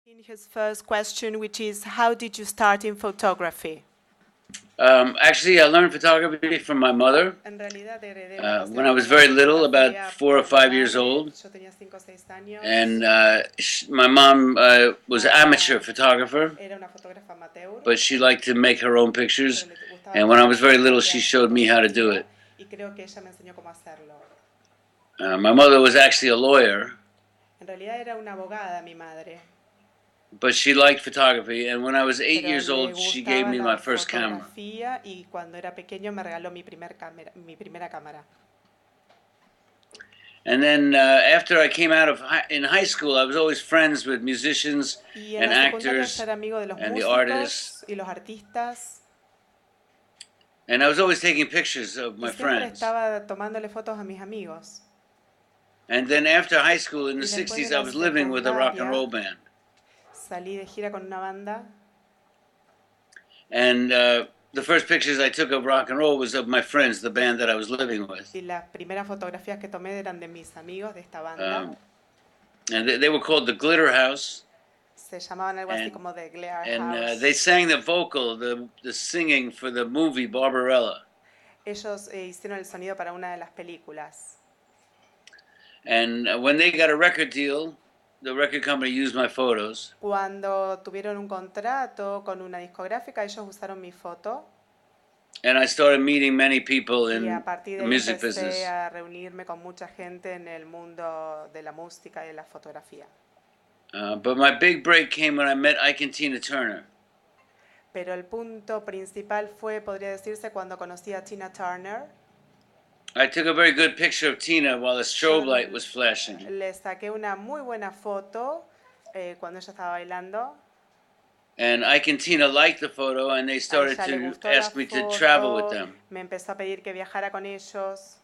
In his first question, which is, how did you start in photography? Actually, I learned photography from my mother En realidad heredé la when I was very little, about 4 or 5 years old. Yo tenía 5 o 6 años. And my mom was an amateur photographer, Era una fotógrafa amateur, but she liked to make her own pictures. pero le gustaba And when I was very tomar little, she showed me how to do it. y creo que ella me enseñó cómo hacerlo. My mother was actually a lawyer, En realidad era una abogada mi madre, but she liked photography. And when I was 8 pero years le old, she gave gustaba me la my first camera. fotografía y cuando era pequeño me regaló mi primera cámara. And then after I came out of in high school, I was always friends with musicians Y en and la secundaria actors era amigo de los and the músicos artists. y los artistas. And I was always taking pictures of my Y siempre friends. estaba tomándole fotos a mis amigos. And then after high school in the Y después 60s, de I la was living with a rock and secundaria, roll band. Salí de gira con una banda. And the first pictures I took of rock and roll was of my friends, the band that I was living with. Y las primeras fotografías que tomé eran de mis amigos de esta banda. And they were called the Glitter House. Se llamaban algo así como The Glare And House. they sang the vocal, the singing for the movie Barbarella. Ellos hicieron el sonido para una de las películas. And when they got a record deal, the record company used my photos. Cuando tuvieron un contrato con una discográfica, ellos usaron mi foto. And I started meeting many people Y a in partir the de ahí music empecé business. a reunirme con mucha gente en el mundo de la música y de la fotografía. But my big break came when I met Ike and Tina Turner. Pero el punto principal fue, podría decirse, cuando conocí a Tina Turner. I took a very good picture of Tina while a strobe light was flashing. Le saqué una muy buena foto cuando ella estaba bailando. And Ike and Tina liked the photo, and they A started ella le to gustó la ask me to travel with foto, them. me empezó a pedir que viajara con ellos.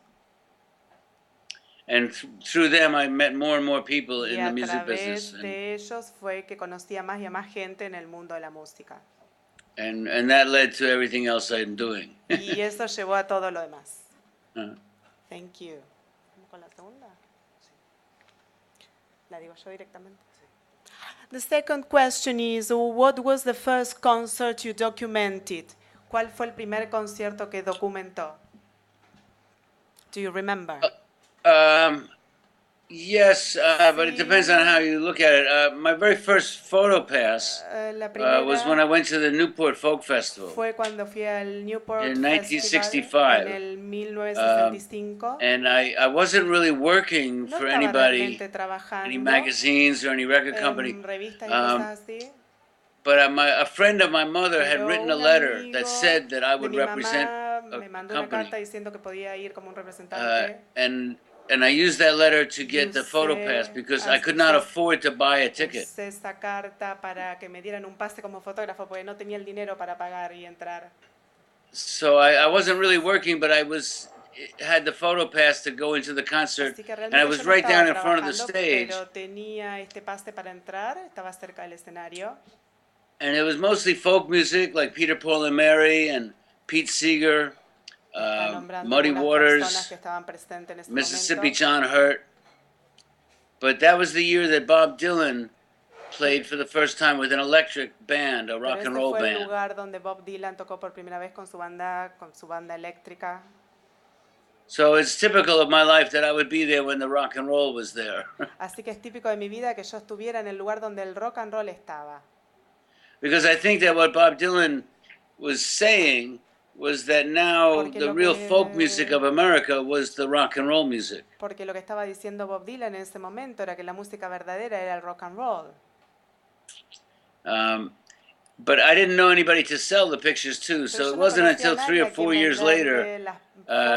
And through them, I met more and more people Y in the a music business. través de ellos fue que conocí a más y a más gente en el mundo de la música. And that led to everything else I'm doing. Y eso llevó a todo lo demás. Uh, Thank you. ¿Vamos con la segunda? ¿La digo yo directamente? The second question is, what was the first concert you documented? ¿Cuál fue el primer concierto que documentó? Do you remember? Yes, but it depends on how you look at it. My very first photo pass La primera was when I went to the Newport Folk Festival fue cuando fui al Newport in Festival 1965. en el 1965. And I wasn't really working No for estaba anybody, realmente trabajando any magazines or any record company. en revistas y cosas así. But a friend of my mother had Pero written a un letter amigo that said that I de would mi represent mamá a me mandó una company. carta diciendo que podía ir como un representante. And I used that letter to get the photo pass because I could not afford to buy a ticket. Usé esa carta para que me dieran un pase como fotógrafo porque no tenía el dinero para pagar y entrar. So I wasn't really working, but I had the photo pass to go into the concert, Así que and I realmente was yo no right estaba down in front of the trabajando, stage. pero tenía este pase para entrar, estaba cerca del escenario. And it was mostly folk music like Peter, Paul and Mary and Pete Seeger, Está nombrando Muddy algunas Waters, personas que estaban presentes en ese Mississippi momento. John Hurt. But that was the year that Bob Dylan played for the first time with an electric band, a rock Pero and ese roll fue el band. lugar donde Bob Dylan tocó por primera vez con su banda eléctrica. So it's typical of my life that I would be there when the rock and roll was there. Así que es típico de mi vida que yo estuviera en el lugar donde el rock and roll estaba. Because I think that what Bob Dylan was saying was that now Porque the lo real que- folk music of America was the rock and roll music. Porque lo que estaba diciendo Bob Dylan en ese momento era que la música verdadera era el rock and roll. But I didn't know anybody to sell the pictures to, Pero so yo it no wasn't conocía a until 3 nadie or a quien 4 years later venderle las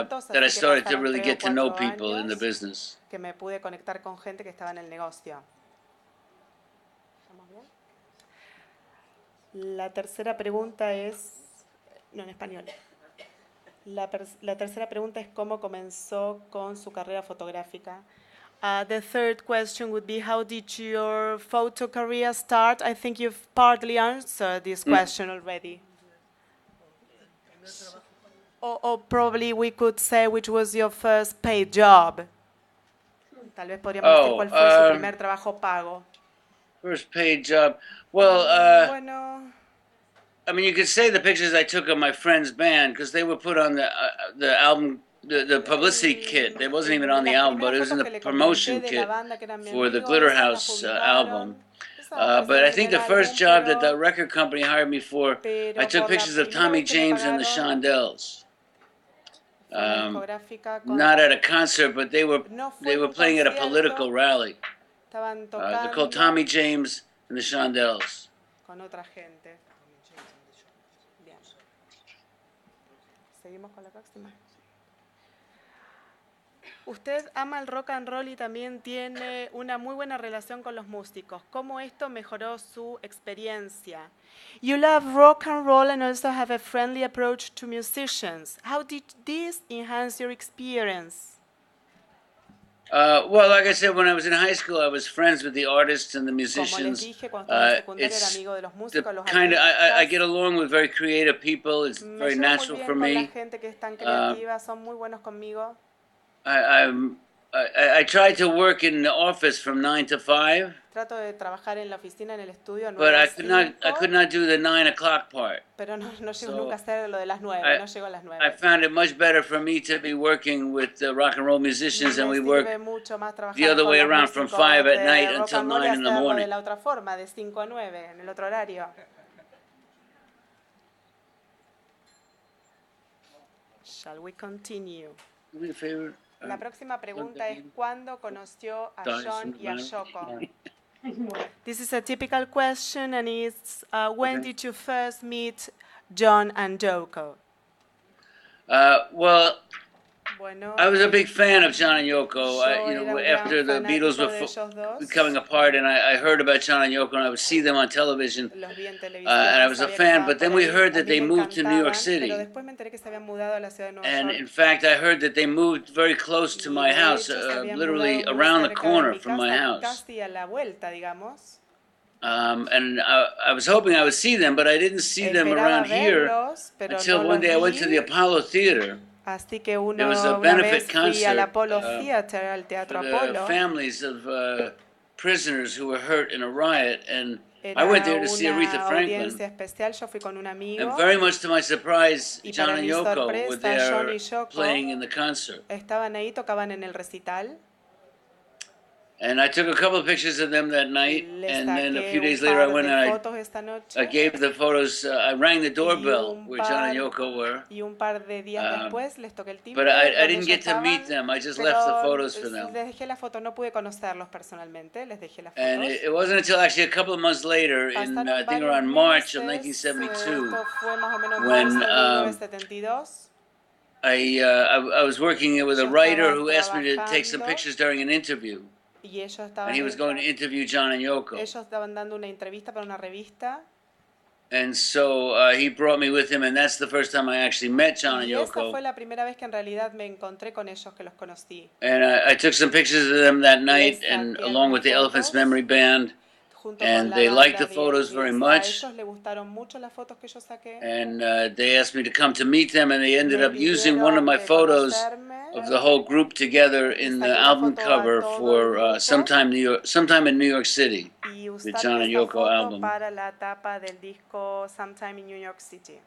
fotos, that I así que started to pasaron really 3 o get to know 4 people in the años business. que me pude conectar con gente que estaba en el negocio. ¿Estamos bien? La tercera pregunta es, no en español. La tercera pregunta es cómo comenzó con su carrera fotográfica. The third question would be, how did your photo career start? I think you've partly answered this question already. Or probably we could say which was your first paid job. Tal vez podríamos decir cuál fue su primer trabajo pago. First paid job. Well, Bueno, I mean, you could say the pictures I took of my friend's band because they were put on the album, the publicity kit. They wasn't even on the las album, but it primeras was in fotos the que le promotion comenté de la kit banda que eran mi for the amigo, Glitter esas las House album. publicaron. Estaban But I presentes en think el the first álbum, job that the pero, record company hired me for, I took por la pictures of primera Tommy vez que me James and the pagaron, Shondells. fue una discográfica con, Not at a concert, but they were no fue en un playing at a political concierto, rally. estaban They're called tocando Tommy James and the Shondells. con otra gente. Bien. Seguimos con la próxima. Usted ama el rock and roll y también tiene una muy buena relación con los músicos. ¿Cómo esto mejoró su experiencia? You love rock and roll and also have a friendly approach to musicians. How did this enhance your experience? Well, like I said, when I was in high school, I was friends with the artists and the Como les musicians. dije, cuando estaba en secundaria era It's amigo de los the músicos, los kind of artistas. I get along with very creative people. It's Me very llevo muy natural bien for con la me. gente que es tan creativa, son muy buenos conmigo. I try to work in the office from 9 to 5. Trato de trabajar en la oficina, en el estudio, But 9 a I could 5, not do the 9 o'clock part. pero no llego So nunca a hacer lo de las 9, I- no llego a las I 9. found it much better for me to be working with the rock and roll musicians, and Me we work sirve mucho más the trabajar other con way los around from músicos 5 at de night rock until and roll y 9 in the hacerlo de morning. la otra forma, de 5 a 9, en el otro horario. Shall we continue? Do me a favor. La próxima pregunta es ¿cuándo conoció a John y a Yoko? This is a typical question and it's when Okay. did you first meet John and Yoko? Well, Bueno, I was a big fan of John and Yoko. yo era un After gran the Beatles fanático were de ellos dos. becoming apart, and I heard about John and Yoko, and I would see them on television, Los vi en televisión, and I was a sabía que fan. estaban But then por we ahí, heard a that mí they me moved to New York encantaban, City, pero después me enteré que se habían mudado a la ciudad de Nueva and York. in fact, I heard that they moved very close to Y my de house, hecho, se habían literally mudado muy around the cerca de corner mi from my casa, house. casi a la vuelta, digamos. And I was hoping I would see them, but I didn't see them Esperaba around here verlos, pero until no one los day I went to the vi. Apollo Theater. Así que There was a una benefit vez fui al concert Apollo Theater, al for Teatro the Apolo. families of prisoners who were hurt in a riot, and I Era went there to see Aretha una Franklin. audiencia especial, yo fui con un amigo. And very much to my surprise, Y John para and mi Yoko were sorpresa, John there y Yoko playing in the concert. estaban ahí, tocaban en el recital. And I took a couple of pictures of them that night, Les and then a saqué few un days later I par went de and fotos esta noche. I gave the photos, I rang the y doorbell un where John and par- Yoko were. Y un par de días después les toqué el timbre. But I donde didn't ellos get to meet estaban, them. I just pero left the photos for them. les dejé la foto, no pude conocerlos personalmente, les dejé las And fotos. it wasn't until actually a couple of months later, Pasaron I think varios around March of meses, 1972, esto fue más o menos en when, marzo de 1972. I was working with a Yo writer estaba who asked me to take some trabajando. pictures during an interview. Y ellos And estaban, he was going to interview John and Yoko. ellos estaban dando una entrevista para una revista. And so he brought me with him, and that's the first time I actually met John and Y esa fue Yoko. la primera vez que en realidad me encontré con ellos, que los conocí. And I took some pictures of them that night, Les and saqué along with the algunas Elephant's fotos. Memory Band. Junto And con la they liked banda the photos very much. A ellos les gustaron mucho las fotos que yo saqué. And they asked me to come to meet them, and they ended Me up using one of pidieron my de photos conocerme. of the whole group together in the Saqué la album foto a cover todo el for grupo. sometime in New York City, Y the usaron John and esa Yoko foto album. para la tapa del disco Sometime in New York City.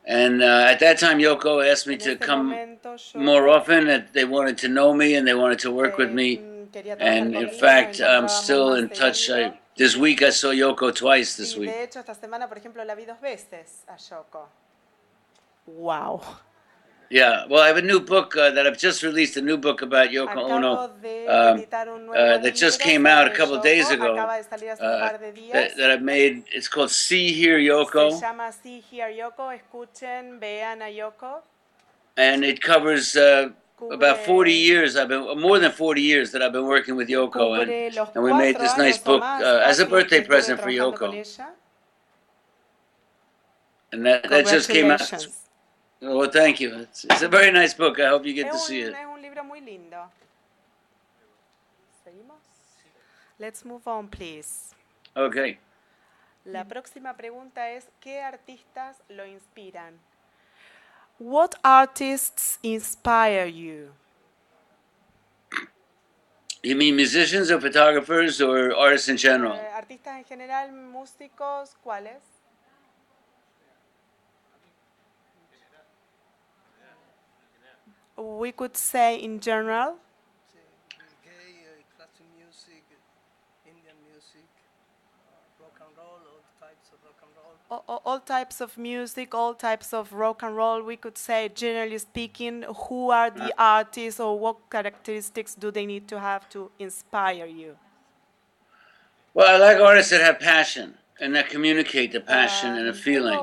And at that time, Yoko asked me En to este come momento, Yoko, more often. That they wanted to know me and they wanted to work with me. quería trabajar And in conmigo, fact, nos I'm encontrábamos still más in touch. seguido. This week, I saw Yoko twice this Y week. de hecho, esta semana, por ejemplo, la vi 2 veces a Yoko. Wow. Yeah, well, I have a new book that I've just released, a new book about Yoko Ono Acabo de editar un nuevo that just libro came out a sobre couple of days Yoko. ago. Acaba de salir hace un par de días. That I've made. It's called See Hear Se Yoko, llama See Hear Yoko. Escuchen, vean a Yoko. and it covers about 40 years. More than 40 years that I've been working with Yoko, Cubre los and we made 4 this nice años o book más, as a casi, birthday que estuve present for trabajando con Yoko, ella. and that just came out. Congratulations. Well, thank you. It's a very nice book. I hope you get to see it. Es un libro muy lindo. ¿Seguimos? Let's move on, please. Okay. La próxima pregunta es, ¿qué artistas lo inspiran? What artists inspire you? You mean musicians or photographers or artists in general? Artistas en general, músicos, ¿cuáles? We could say in general. Gay, classical music, Indian music, rock and roll, all types of rock and roll. All types of music, all types of rock and roll. We could say, generally speaking, who are the artists or what characteristics do they need to have to inspire you? Well, I like artists that have passion and that communicate the passion and a feeling.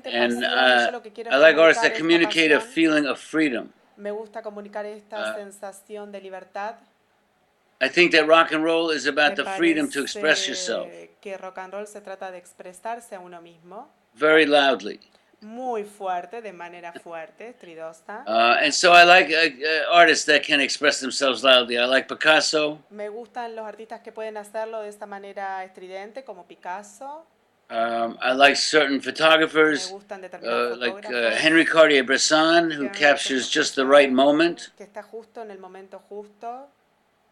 And I like artists that communicate a feeling of freedom. Me gusta comunicar esta sensación de libertad. I think that rock and roll is about Me the freedom to parece express yourself que rock and roll se trata de expresarse a uno mismo very loudly. muy fuerte, de manera fuerte, estridosa. And so I like artists that can express themselves loudly. I like Picasso. Me gustan los artistas que pueden hacerlo de esta manera estridente, como Picasso. I like certain photographers, Me gustan determinados like fotógrafos Henry Cartier-Bresson, who captures just the right moment. que está justo en el momento justo.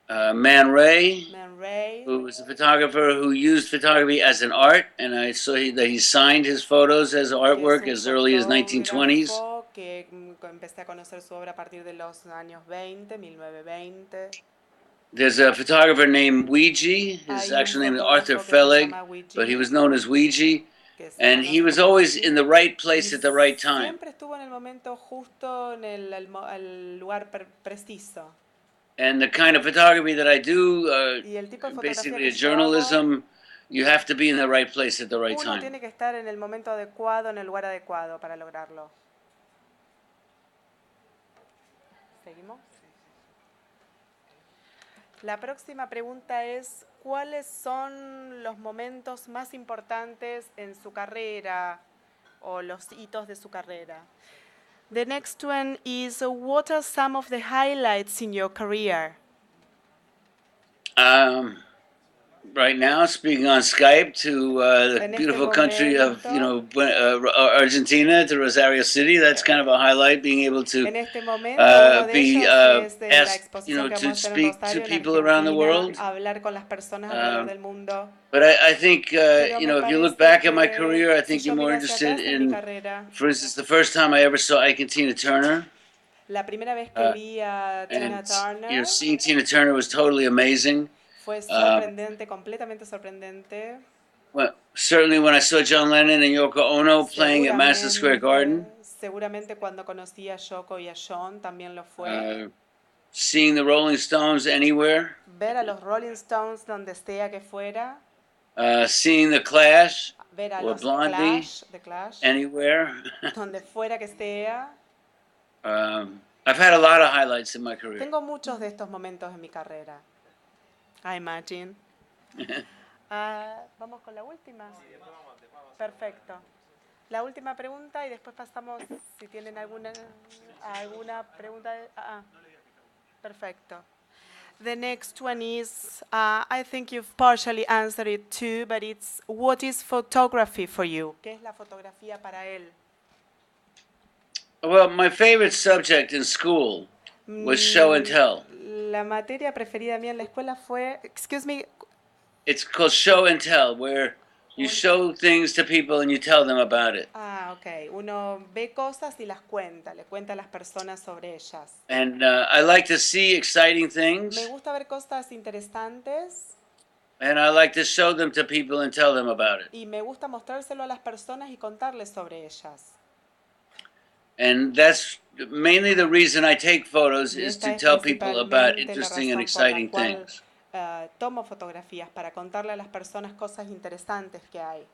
Man Ray, Man Ray, who was a photographer who used photography as an art, and I saw that he signed his photos as artwork que es as un early as 1920s. fotógrafo que empecé a conocer su obra a partir de los años 20, 1920. There's a photographer named Ouija. His actual name is Arthur Fellig, but he was known as Ouija. And he was always in the right place at the right time. Siempre estuvo en el momento justo, en el lugar preciso. And the kind of photography that I do, Y el tipo de fotografía basically que a yo hago, journalism, you have to be in the right place at the right uno time. tiene que estar en el momento adecuado, en el lugar adecuado para lograrlo. ¿Seguimos? La próxima pregunta es, ¿cuáles son los momentos más importantes en su carrera o los hitos de su carrera? The next one is, what are some of the highlights in your career? Right now, speaking on Skype to the beautiful country of, Argentina, to Rosario City. That's kind of a highlight, being able to be asked, to speak to people around the world. Hablar con las personas alrededor del mundo. But I think, if you look back at my career, I think you're more interested in, for instance, the first time I ever saw Ike and Tina Turner. La primera vez que vi a Tina Turner. Seeing Tina Turner was totally amazing. Fue sorprendente, completamente sorprendente. Well, certainly when I saw John Lennon and Yoko Ono playing at Madison Square Garden. Seguramente cuando conocí a Yoko y a John también lo fue. Seeing the Rolling Stones anywhere. Ver a los Rolling Stones donde sea que fuera. Seeing the Clash ver a or los Blondie The Clash, anywhere. donde fuera que sea. I've had a lot of highlights in my career. Tengo muchos de estos momentos en mi carrera. I imagine. Vamos con la última. Perfecto. La última pregunta y después pasamos si tienen alguna pregunta. Perfecto. The next one is, I think you've partially answered it too, but it's, what is photography for you? ¿Qué es la fotografía para él? Well, my favorite subject in school was show and tell. La materia preferida mía en la escuela fue, excuse me. It's called show and tell, where you show things to people and you tell them about it. Okay. Uno ve cosas y las cuenta, le cuenta a las personas sobre ellas. And I like to see exciting things. Me gusta ver cosas interesantes. And I like to show them to people and tell them about it. Y me gusta mostrárselo a las personas y contarles sobre ellas. And that's mainly the reason I take photos, is to tell people about interesting and exciting things. Tomo fotografías para contarle a las personas cosas interesantes que hay.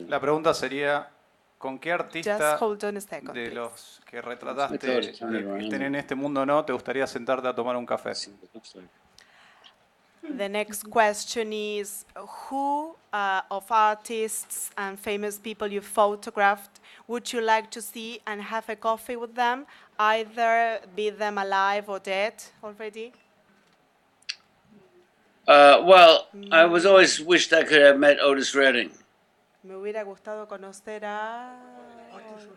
La pregunta sería, ¿con qué artista de please. los que retrataste que estén en este mundo o no te gustaría sentarte a tomar un café? The next question is, who of artists and famous people you photographed would you like to see and have a coffee with them, either be them alive or dead already? Well, I was always wished I could have met Otis Redding. Me hubiera gustado conocer a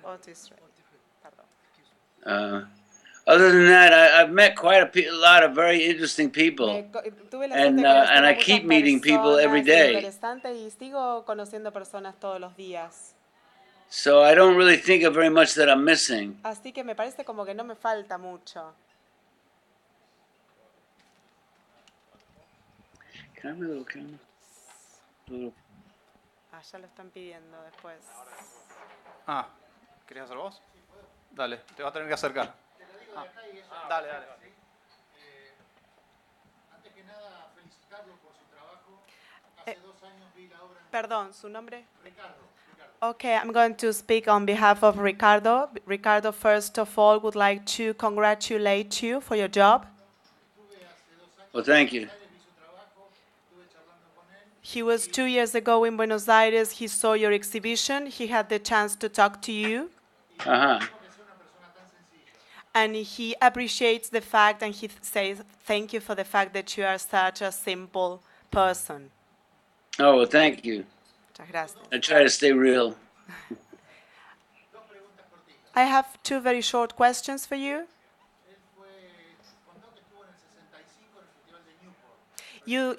Otis Redding. Perdón. Other than that, I've met quite a lot of very interesting people, and I keep meeting people every day. Y sigo conociendo personas todos los días. So I don't really think of very much that I'm missing. Así que me parece como que no me falta mucho. Can I have a little camera? Ya lo están pidiendo después. ¿Querías hacer vos? Dale, te vas a tener que acercar. Dale. Antes que nada, felicitarlo por su trabajo. Hace 2 años vi la obra. Perdón, ¿su nombre? Ricardo. Okay, I'm going to speak on behalf of Ricardo. Ricardo, first of all, would like to congratulate you for your job. Well, thank you. He was 2 years ago in Buenos Aires. He saw your exhibition. He had the chance to talk to you. And he appreciates the fact, and he says thank you for the fact that you are such a simple person. Oh, well, thank you. Muchas gracias. I try to stay real. I have 2 very short questions for you. You've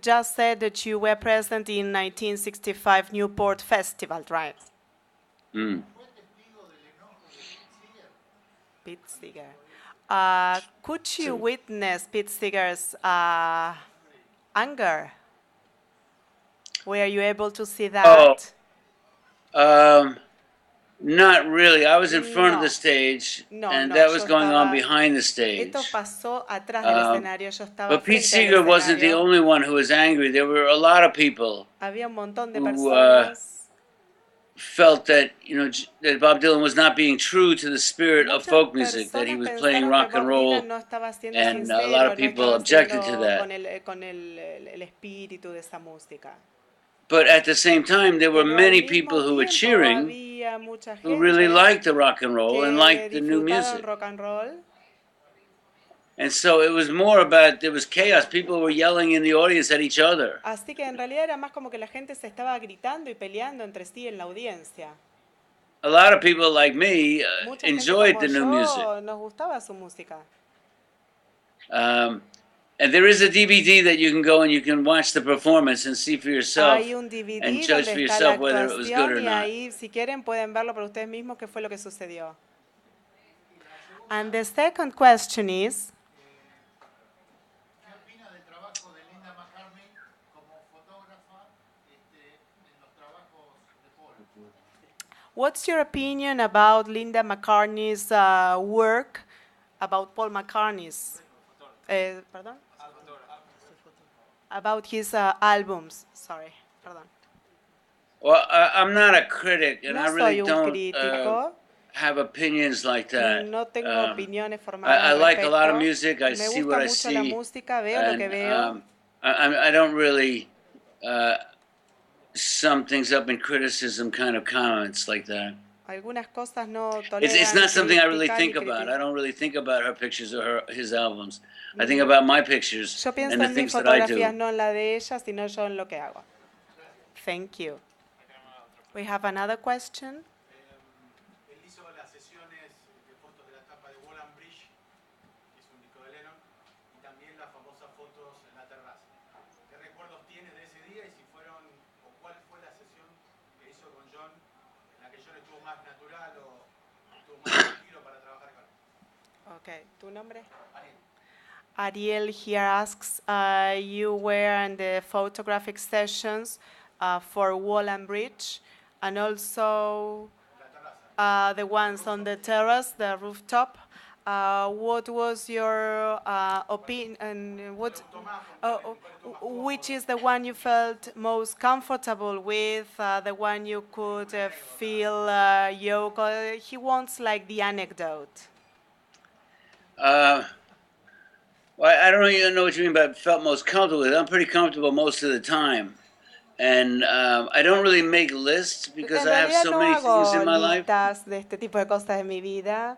just said that you were present in 1965 Newport Festival, right? Pete Seeger. Could you witness Pete Seeger's anger? Were you able to see that? Not really. I was in front of the stage, and that was going on behind the stage. Esto pasó atrás del escenario. Yo estaba But Pete frente al Seeger wasn't the escenario. only one who was angry. There were a lot of people Había un montón de who personas felt that that Bob Dylan was not being true to the spirit of folk music, that he was playing rock and roll, and a lot of people objected to that. Con el espíritu de esa música. But at the same time, there were many people who were cheering, who really liked the rock and roll and liked the new music. And so it was more about, there was chaos. People were yelling in the audience at each other. Así que en realidad era más como que la gente se estaba gritando y peleando entre sí en la audiencia. A lot of people like me enjoyed the new music. Nos gustaba su música. And there is a DVD that you can go and you can watch the performance and see for yourself and judge for yourself whether it was good or not. Ahí, si quieren, pueden verlo por ustedes mismos qué fue lo que sucedió. And the second question is, ¿qué opina del trabajo de Linda McCartney como fotógrafa en los trabajos de Paul? what's your opinion about Linda McCartney's work, about Paul McCartney's, pardon? About his albums, sorry, pardon. Well, I'm not a critic, and I really soy un don't crítico. have opinions like that. No tengo opiniones formadas I al like a lot of respecto. music. I Me see gusta what I mucho la see. música, veo lo que veo. I don't really sum things up in criticism kind of comments like that. Algunas cosas no toleran. It's not something I really criticar think ni about. criticar. I don't really think about her pictures or his albums. I think about my pictures Yo pienso and the en mis things that I do. fotografías, no en la de ella, sino yo en lo que hago. Thank you. We have another question. Él hizo las sesiones de fotos de la tapa de Wall and Bridge, que es un disco de Lennon, y también las famosas fotos en la terraza. ¿Qué recuerdos tienes de ese día y si fueron, o cuál fue la sesión que hizo con John, en la que John estuvo más natural o estuvo más tranquilo para trabajar con él? Okay, ¿tu nombre? Ariel here asks, you were in the photographic sessions for Wall and Bridge, and also the ones on the terrace, the rooftop. What was your opinion? Which is the one you felt most comfortable with? The one you could feel Yoko? He wants like the anecdote. Well, I don't even know what you mean by felt most comfortable with. I'm pretty comfortable most of the time. And I don't really make lists because I have so many things in my life. En realidad no hago listas de este tipo de cosas en mi vida.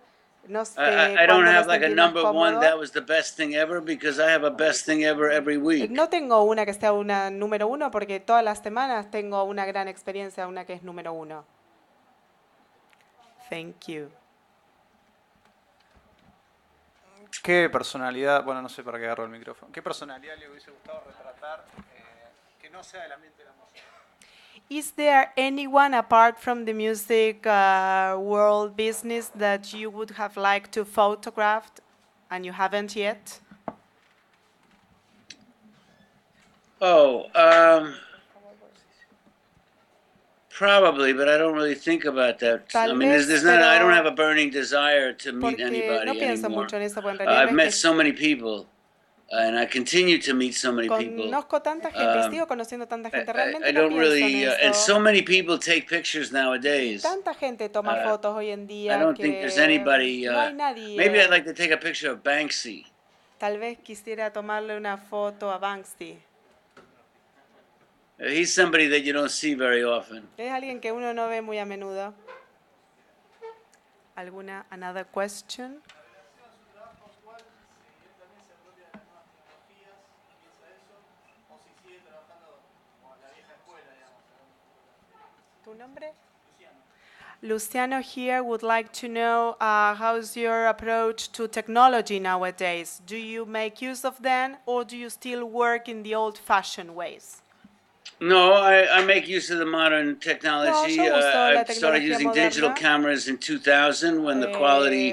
No sé I don't cuándo me have like a sentí más number one that cómodo. was the best thing ever because I have a best thing ever every week. No tengo una que sea una número uno porque todas las semanas tengo una gran experiencia, una que es número uno. Thank you. ¿Qué personalidad, bueno, no sé para qué agarro el micrófono, qué personalidad le hubiese gustado retratar que no sea del ambiente de la música? Is there anyone apart from the music world business that you would have liked to photograph and you haven't yet? Oh, probably, but I don't really think about that. Tal I mean, vez, there's not. I don't have pero a burning desire to meet porque no anybody pienso anymore. mucho en eso, porque en realidad no I've es met que so many people, and I continue to meet so many people. conozco tanta gente y sigo conociendo tanta gente. Realmente I no don't pienso en really, and eso. so many people take pictures Y nowadays. tanta gente toma fotos hoy en I día don't think there's que anybody. no hay Maybe I'd nadie. like to take a picture of Banksy. Tal vez quisiera tomarle una foto a Banksy. He's somebody that you don't see very often. Es alguien que uno no ve muy a menudo. ¿Alguna another question? ¿Tu nombre? Luciano here would like to know how's your approach to technology nowadays? Do you make use of them or do you still work in the old-fashioned ways? No, I make use of the modern technology. No, yo uso la I started tecnología using digital moderna. cameras in 2000 when the quality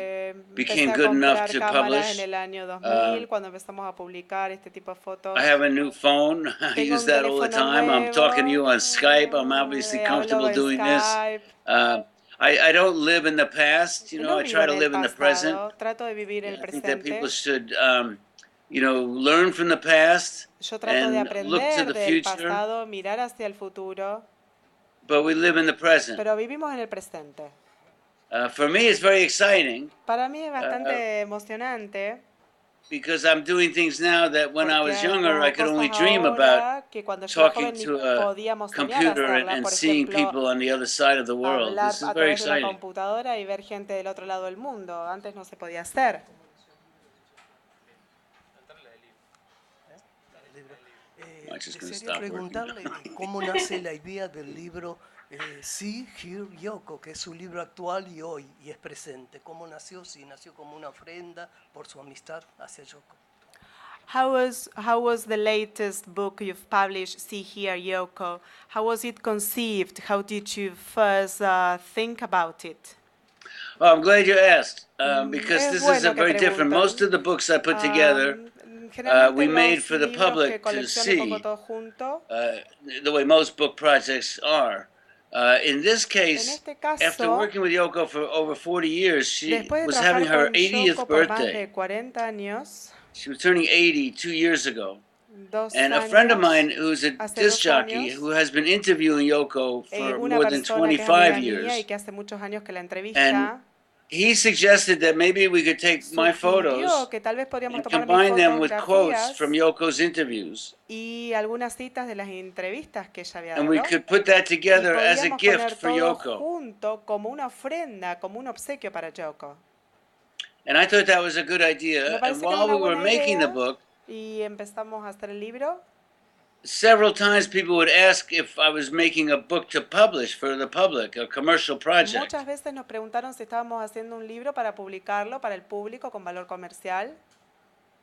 became Empecé a good enough comprar to cámaras en publish. el año 2000 cuando empezamos a publicar este tipo de fotos. I have a new phone. I Tengo use un that all the teléfono time. I'm talking to you nuevo. on Skype. I'm obviously Hablo comfortable en doing this. Skype. I don't live in the past. You know, No I vivo try to en el live in the present. pasado, trato de vivir en el I think that people presente. should, learn from the past Yo trato de and look to aprender the del future. pasado, mirar hacia el futuro, But we live in the present. pero vivimos en el presente. For me, it's very exciting Para mí es bastante emocionante because I'm doing things now that when I porque was younger, I hago could only cosas dream about ahora que cuando yo era talking joven ni to a podíamos soñar computer hacerla. and Por seeing ejemplo, people on the other side of the world. hablar This is a very través de una exciting. computadora y ver gente del otro lado del mundo. Antes no se podía hacer. Desearía preguntarle cómo nace la idea del libro See, Here, Yoko, que es su libro actual y hoy, y es presente. ¿Cómo nació? Si nació como una ofrenda por su amistad hacia Yoko. How was the latest book you've published, See Here, Yoko? How was it conceived? How did you first think about it? Well, I'm glad you asked because Es this is bueno a que very different. preguntan. Most of the books I put together, Generalmente we made los for the libros que public to colecciono y pongo see todo junto. the way most book projects are. In this En case, este caso, after working with Yoko for over 40 years, she después de was having trabajar her con 80th Yoko por más birthday. de 40 años, She was turning 80 2 years ago. 2 And a friend of años, mine who's a hace disc 2 jockey años, who has been interviewing Yoko for una more than persona que es amiga 25 mía y years. que hace muchos años que la And entrevista, he suggested that maybe we could take my photos sugirió que tal vez podríamos and tomar mis combine them with quotes fotografías from Yoko's interviews. y algunas citas de las entrevistas que ella había And we dado. could put that Y together as a podíamos gift poner for todo Yoko. junto como una ofrenda, como un obsequio para Yoko. And I thought that was a good Me idea. And parece que era while una we were buena making the idea book, y empezamos a hacer el libro. several times people would ask if I was making a book to publish for the public, a commercial project. Muchas veces nos preguntaron si estábamos haciendo un libro para publicarlo para el público con valor comercial.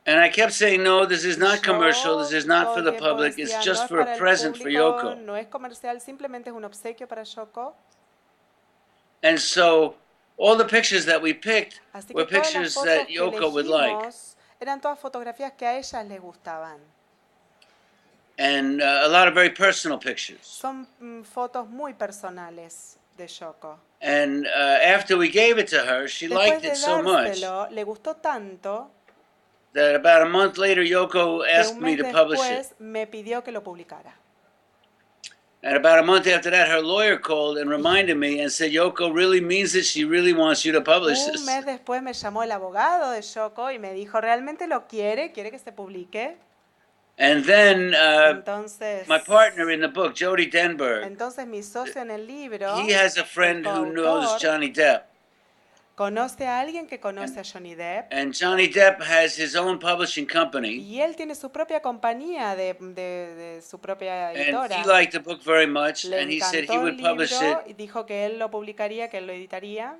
And I kept saying, no, this is not Yo commercial, this is not todo for el the tiempo public, it's decía, no just es for a para el present for público, Yoko. no es comercial, simplemente es un obsequio para Yoko. And so all the pictures that we picked Así were que todas las pictures fotos that que Yoko would like. elegimos eran todas fotografías que a ellas les gustaban. And a lot of very personal pictures. Son fotos muy personales de Yoko. And after we gave it to her, she Después liked de it so much dárselo, le gustó tanto that about a month later, Yoko que asked un me mes to publish it. después me pidió que lo publicara. And about a month after that, her lawyer called and reminded me and said, Yoko really means it. She really wants you to publish Un this. mes después me llamó el abogado de Yoko y me dijo, ¿realmente lo quiere? ¿Quiere que se publique? And then Entonces, my partner in the book, Jody Denberg, mi socio en el libro, he has a friend who knows coautor, Johnny Depp. Conoce a alguien que conoce a Johnny Depp. And Johnny Depp has his own publishing company. Y él tiene su propia compañía de su propia editora. And he liked the book very much, Le and he said he encantó would el publish libro it y dijo que él lo publicaría, que él lo editaría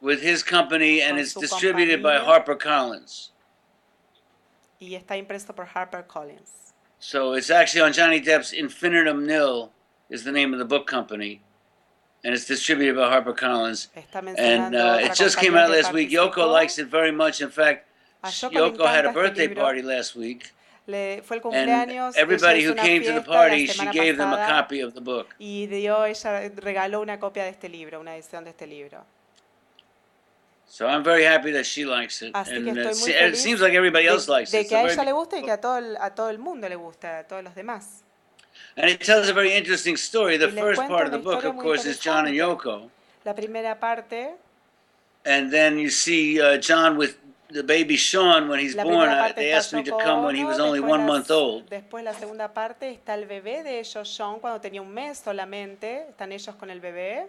with his company, and con it's su distributed by compañía. HarperCollins. Y está impreso por HarperCollins. So it's actually on Johnny Depp's Infinitum Nil is the name of the book company, and it's distributed by HarperCollins. Está And mencionando otra it just came compañía out que last week. Yoko participó. likes it very much. In fact, A Yoko le Yoko had a encanta este birthday libro. party last week, Fue el and cumpleaños, everybody ella who hizo una came to the fiesta party, la she semana gave them a pasada copy of the book. y ella regaló una copia de este libro, una edición de este libro. So I'm very happy that she likes it, Así que and estoy muy it feliz seems like everybody else likes de it. que So a very ella le gusta y que a todo el mundo le gusta, a todos los demás. And it tells a very interesting story. The Y les first cuento part of una the book, historia of muy course, is John and interesante. Yoko. La primera parte, And then you see John with the baby Sean when he's la born. primera parte They está asked me to Yoko come when he Ono, was only 1 month old. después la segunda parte está el bebé de ellos, Sean, cuando tenía un mes solamente, están ellos con el bebé.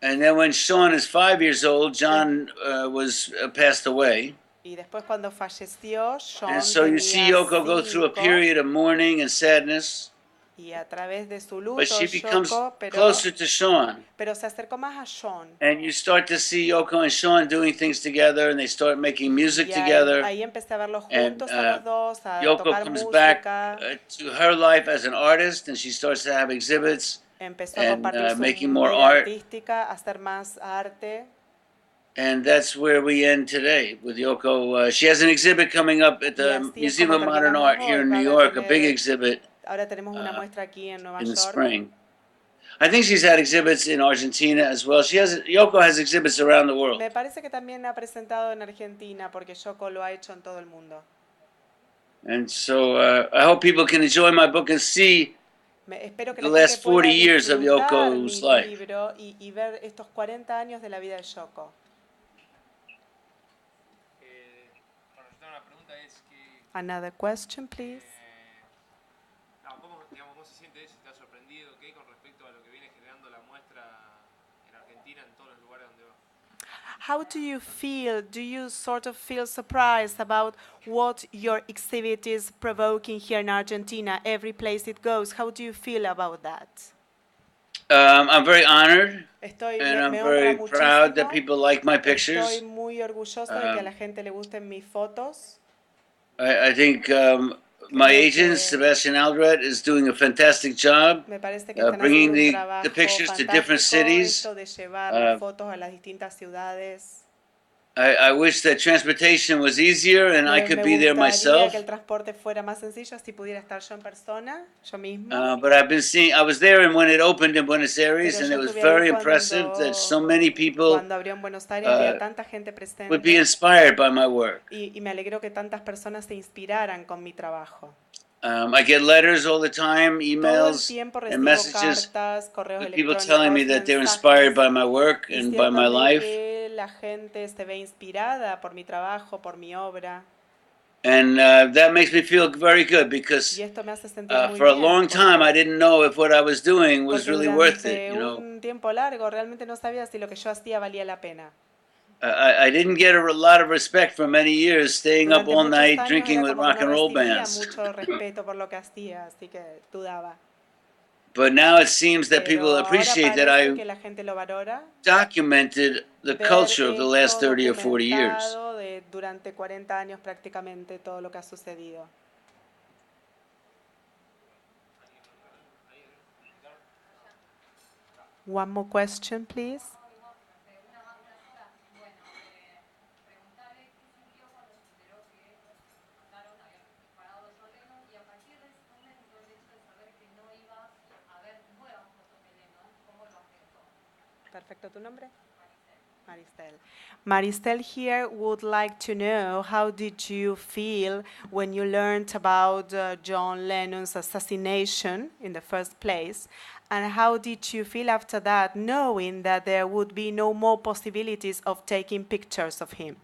And then when Sean is 5 years old, John was passed away. Y después cuando falleció, Sean And so you see tenía Yoko go through a 5, period of mourning and sadness. y a través de su luto, But she becomes Yoko, closer to Sean. pero se acercó más a Sean. And you start to see Yoko and Sean doing things together, and they start making music Y together. ahí empecé a verlos And juntos a los dos, a Yoko tocar comes música. back to her life as an artist, and she starts to have exhibits Empezó a and compartir su making more vida art. artística, a hacer más arte. And that's where we end today with Yoko. She has an exhibit coming up at Y the así es Museum como of Modern terminamos Art here hoy. in New Van a York, a big tener- exhibit Ahora tenemos una muestra aquí en Nueva in the York. spring. I think she's had exhibits in Argentina as well. Yoko has exhibits around the world. Me parece que también ha presentado en Argentina, porque Yoko lo ha hecho en todo el mundo. And so I hope people can enjoy my book and see Espero que the la gente last 40 pueda years of disfrutar Yoko's mi life. libro y ver estos 40 años de la vida de Yoko. Una pregunta es que Another question, please. ¿cómo se siente eso? ¿Está sorprendido con respecto a lo que viene generando la muestra en Argentina en todos los lugares donde va? How do you feel? Do you sort of feel surprised about what your exhibit is provoking here in Argentina, every place it goes? How do you feel about that? I'm very honored, And and I'm me very honra proud that muchísimo. people like my Estoy pictures. muy orgulloso de que a la gente le gusten mis fotos. I think my Creo agent, que- Sebastian Aldred, is doing a fantastic job Me parece que están bringing haciendo un the trabajo pictures to different fantástico, cities. esto de llevar las fotos a las distintas ciudades. I wish that transportation was easier and I could be there Me gustaría myself. que el transporte fuera más sencillo, si pudiera estar yo en persona, yo misma. But I've been seeing, I was there when it opened in Buenos Aires, Pero and it yo was estuve ahí very impressive that so many people Cuando abrió en Buenos Aires había tanta gente presente. would be inspired by my work. Y me alegró que tantas personas se inspiraran con mi trabajo. I get letters all the time, Todo el emails, tiempo and recibo messages cartas, correos with people electrónicos, telling me that they're mensajes, inspired by my work and by my diciéndome life. que la gente se ve inspirada por mi trabajo, por mi obra. And that makes me feel very good because Y esto me hace sentir muy for a bien, long time I didn't know if what I was doing was porque really worth durante it. You know, un tiempo largo realmente no sabía si lo que yo hacía valía la pena. I didn't get a lot of respect for many years, staying up Durante all muchos night años drinking era with como que rock and no roll recibía bands. mucho respeto por lo que hacía, así que dudaba. But now it seems that Pero people ahora appreciate that parece que I la gente lo valora. documented the Ver culture of the last esto 30 or 40 years. documentado durante 40 años prácticamente todo lo que ha sucedido. One more question, please. Perfecto, ¿tu nombre? Maristel. Maristel here would like to know how did you feel when you learned about John Lennon's assassination in the first place, and how did you feel after that, knowing that there would be no more possibilities of taking pictures of him?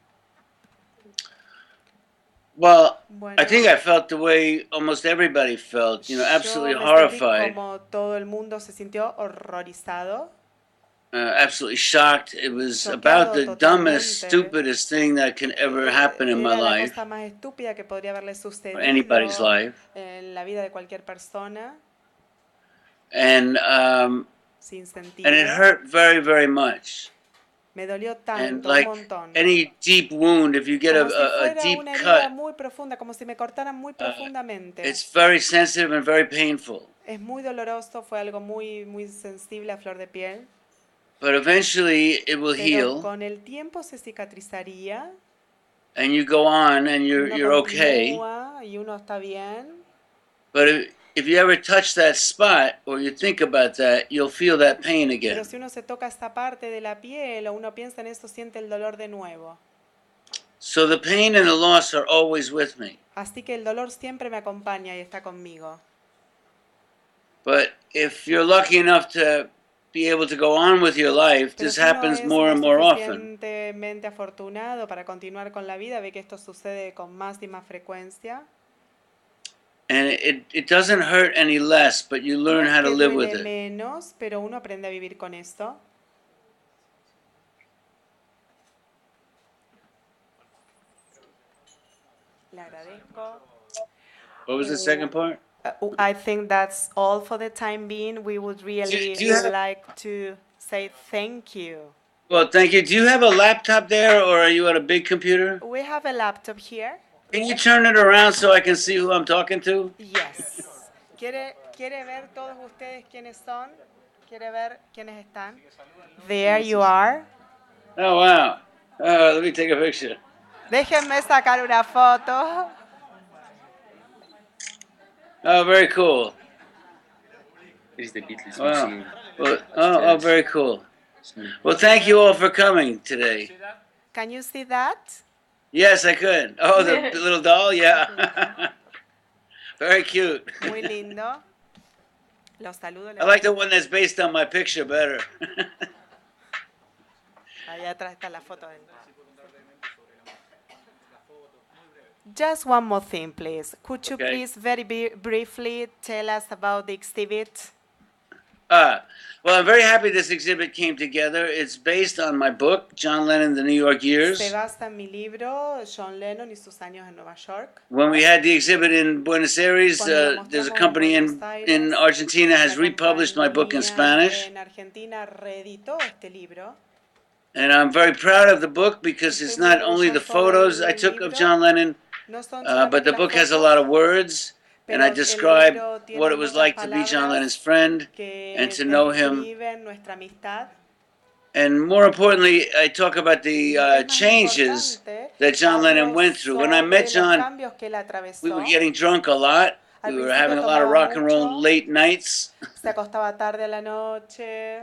Well, Bueno, I think I felt the way almost everybody felt, yo absolutely me sentí horrified. como todo el mundo se sintió horrorizado. absolutely shocked. It was about Choqueado the dumbest, totalmente. stupidest thing that can ever happen in my Era la life, cosa más estúpida que podría haberle or anybody's sucedido life. en la vida de cualquier persona, And sin it sentido. hurt very, very much. Me dolió And tanto, un like montón. any deep wound, if you get Como si a fuera deep una herida cut, muy profunda, como si me cortaran muy profundamente. it's very sensitive and very painful. Es muy doloroso, fue algo muy sensible a flor de piel. But eventually it will Pero heal, con el tiempo se cicatrizaría. and you go on, and Uno you're okay. continúa y uno está bien. But if you ever touch that spot or you think about that, you'll feel that pain again. Pero si uno se toca esta parte de la piel o uno piensa en eso, siente el dolor de nuevo. So the pain and the loss are always with me. Así que el dolor siempre me acompaña y está conmigo. But if you're lucky enough to be able to go on with your life, Pero this si uno happens es more lo and more often. suficientemente afortunado para continuar con la vida, ve que esto sucede con más y más frecuencia. And it doesn't hurt any less, but you No learn es how to que live with duele it. menos, pero uno aprende a vivir con esto. Le agradezco. What was the second part? I think that's all for the time being. We would really Do you have- like to say thank you. Well, thank you. Do you have a laptop there, or are you at a big computer? We have a laptop here. Can you turn it around so I can see who I'm talking to? Yes. ¿Quiere ver todos ustedes quiénes son? ¿Quiere ver quiénes están? There you are. Oh, wow. Let me take a picture. Déjenme sacar una foto. Oh, very cool. Es de Beatles. Wow. Well, very cool. Well, thank you all for coming today. Can you see that? Yes, I could. Oh, the little doll? Yeah. Very cute. Muy lindo. Los saludo. I like the one that's based on my picture better. Allá atrás está la foto de él. Just one more thing, please. Could you Okay. please very briefly tell us about the exhibit? Well, I'm very happy this exhibit came together. It's based on my book, John Lennon, The New York Years. Se basa en mi libro, John Lennon y sus años en Nueva York. When we had the exhibit in Buenos Aires, there's a company in Argentina has republished my book in Spanish. En Argentina reeditó este libro. And I'm very proud of the book because it's not only the photos I took of John Lennon, No son but the solamente book las has a fotos, lot of words, and I pero el describe libro tiene what it was muchas like to be John palabras Lennon's friend que and to know him. describen nuestra amistad. And more importantly, I talk about the Lo que es más changes importante, that John Lennon hablo went through. When I met sobre los John, cambios que él atravesó. we were getting drunk a lot. Al We were principio having a lot of tomaba rock and roll mucho. late nights. Se acostaba tarde a la noche.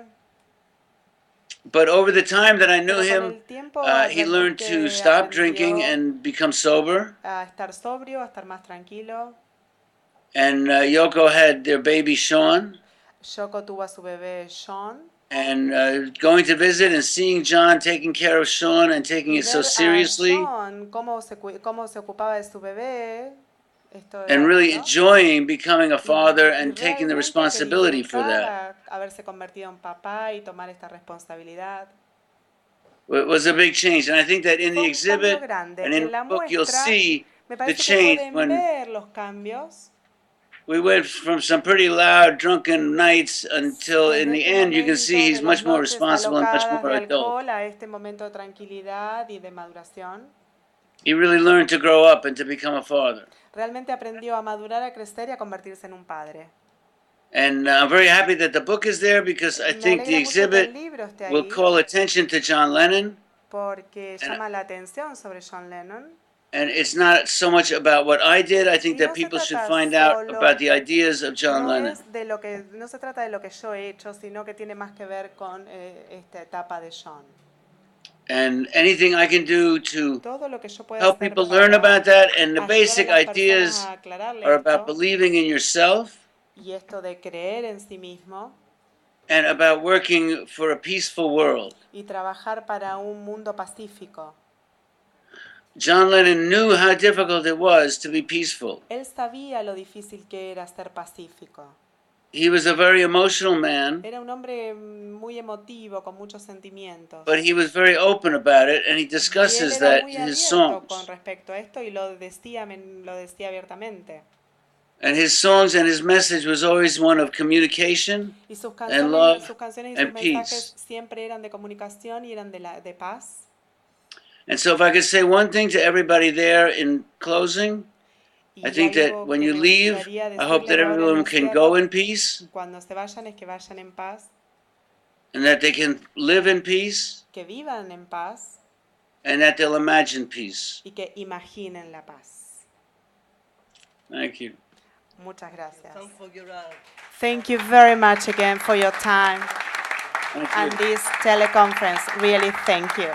But over the time that I knew Pero con him, el tiempo, he al learned que to stop aprendió drinking and become sober. a estar sobrio, a estar más tranquilo. And Yoko had their baby Sean. Yoko tuvo a su bebé Sean. And going to visit and seeing John taking care of Sean and taking Y it so ver a seriously, Sean cómo se ocupaba de su bebé. Esto and era, really ¿no? enjoying becoming a father Y and taking the realmente responsibility que for that. disfrutara haberse convertido en papá y tomar esta responsabilidad. It was a big change. And I think that in Fue the un cambio exhibit grande. and Y in en the la book, you'll muestra see me the parece que change pueden when ver los cambios. we went from some pretty loud, drunken nights until in Desde the este end, you can momento see he's de las much more noches responsible and much alocadas more de adult. alcohol a este momento de tranquilidad y de maduración. He really learned to grow up and to become a father. Realmente aprendió a madurar, a crecer y a convertirse en un padre. And I'm very happy that the book is there because I Me think the alegra mucho que el exhibit libro esté will ahí call attention to John Lennon. porque llama la atención sobre John Lennon. And it's not so much about what I did. I think Y no that se people should trata find out solo- about the ideas of John No Lennon. no se trata de lo que yo he hecho, sino que tiene más que ver con esta etapa de John. And anything I can do to Todo lo que yo pueda help hacer people learn para about that. And the ayudar a basic las personas ideas a aclararle are about esto, believing in yourself y esto de creer en sí mismo and about working for a peaceful world. y trabajar para un mundo pacífico. John Lennon knew how difficult it was to be peaceful. Él sabía lo difícil que era ser pacífico. he was a very emotional man. Era un hombre muy emotivo, con muchos sentimientos. But he was very open about it, and he Y él discusses era that muy in his abierto con songs. respecto a esto y lo decía abiertamente. And his songs and his message was always one of communication Y sus and love canciones y sus and mensajes peace. siempre eran de comunicación y eran de paz. And so if I could say one thing to everybody there in closing, I Y think that algo when que you me leave, gustaría I hope that decirles ahora en everyone el can cierre, go in peace cuando se vayan, es que vayan en paz, and that they can live in peace que vivan en paz and that they'll imagine peace. y que imaginen la paz. Thank you. Muchas gracias. Thank you for your art. Thank you very much again for your time Thank you. and this teleconference. Really, thank you.